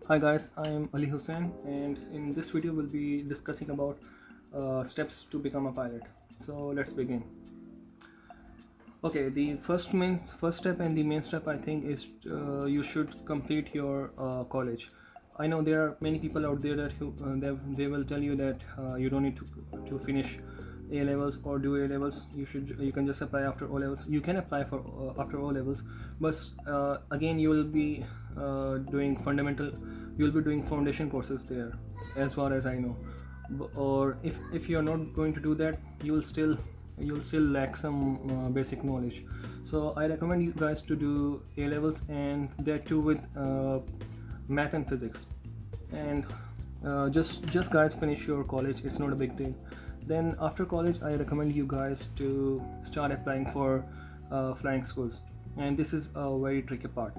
Hi guys, I am Ali Hussain, and in this video we'll be discussing about steps to become a pilot. So let's begin. Okay, the first step and the main step I think is you should complete your college. I know there are many people out there that they will tell you that you don't need to finish A levels or do A levels. You can just apply after O levels. You can apply for after O levels, but again you will be doing fundamental. You will be doing foundation courses there, as far as I know. Or if you are not going to do that, you'll still lack some basic knowledge. So I recommend you guys to do A levels, and that too with math and physics. And just guys finish your college. It's not a big deal. Then after college I recommend you guys to start applying for flying schools, and this is a very tricky part.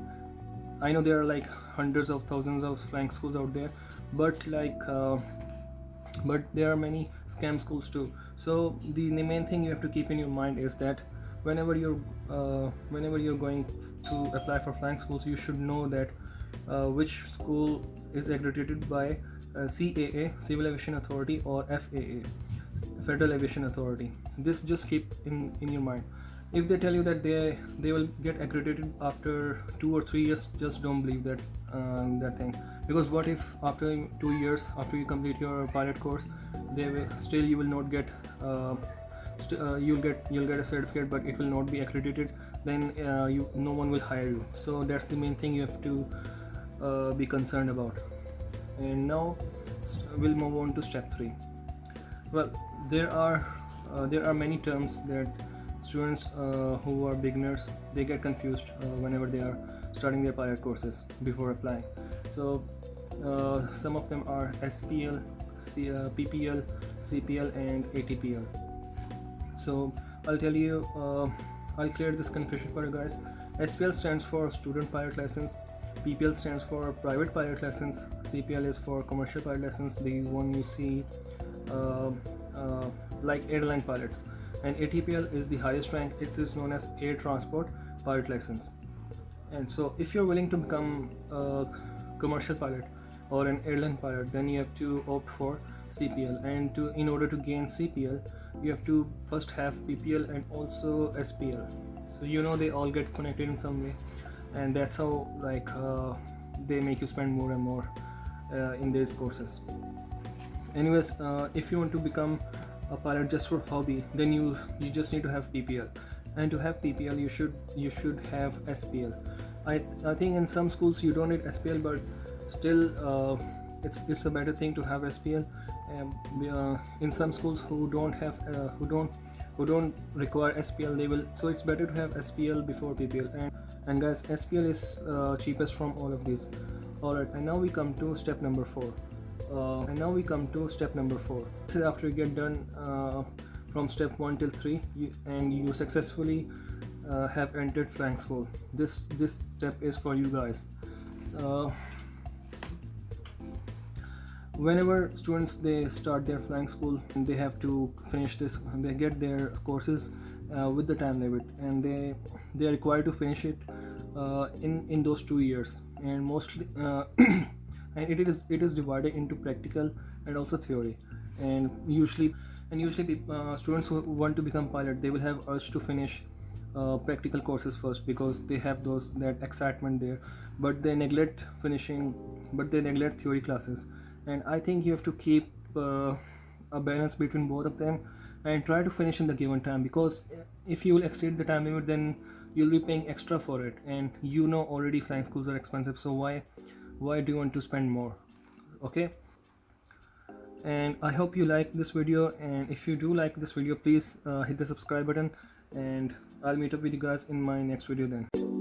I know there are like hundreds of thousands of flying schools out there, but but there are many scam schools too. So the main thing you have to keep in your mind is that whenever you're going to apply for flying schools, you should know that which school is accredited by CAA, Civil Aviation Authority, or FAA, Federal Aviation Authority. This just keep in your mind. If they tell you that they will get accredited after 2 or 3 years, just don't believe that thing. Because what if after 2 years, after you complete your pilot course, you will not get you'll get a certificate, but it will not be accredited. Then no one will hire you. So that's the main thing you have to be concerned about. And now we'll move on to step 3. Well, there are many terms that students who are beginners, they get confused whenever they are starting their pilot courses before applying. So some of them are SPL, PPL, CPL, and ATPL. So I'll tell you, I'll clear this confusion for you guys. SPL stands for Student Pilot License, PPL stands for Private Pilot License, CPL is for Commercial Pilot License, the one you see like airline pilots, and ATPL is the highest rank. It is known as Air Transport Pilot License. And so if you're willing to become a commercial pilot or an airline pilot, then you have to opt for CPL, and in order to gain CPL, you have to first have PPL and also SPL. So they all get connected in some way, and that's how they make you spend more and more in these courses. Anyways, if you want to become a pilot just for hobby, then you just need to have PPL, and to have PPL you should have SPL. I think in some schools you don't need SPL, but still it's a better thing to have SPL. In some schools who don't require SPL, so it's better to have SPL before PPL. And guys, SPL is cheapest from all of these. Alright, and now we come to step number 4. This is after you get done from step 1 till 3, and you successfully have entered flying school. This step is for you guys. Whenever students they start their flying school, they have to finish this. They get their courses with the time limit, and they are required to finish it in those 2 years, and mostly. And it is divided into practical and also theory. And usually students who want to become pilot, they will have urge to finish practical courses first, because they have that excitement there, but they neglect theory classes. And I think you have to keep a balance between both of them and try to finish in the given time, because if you will exceed the time limit, then you'll be paying extra for it, and already flying schools are expensive, so why do you want to spend more? Okay, and I hope you like this video, and if you do like this video, please hit the subscribe button, and I'll meet up with you guys in my next video then.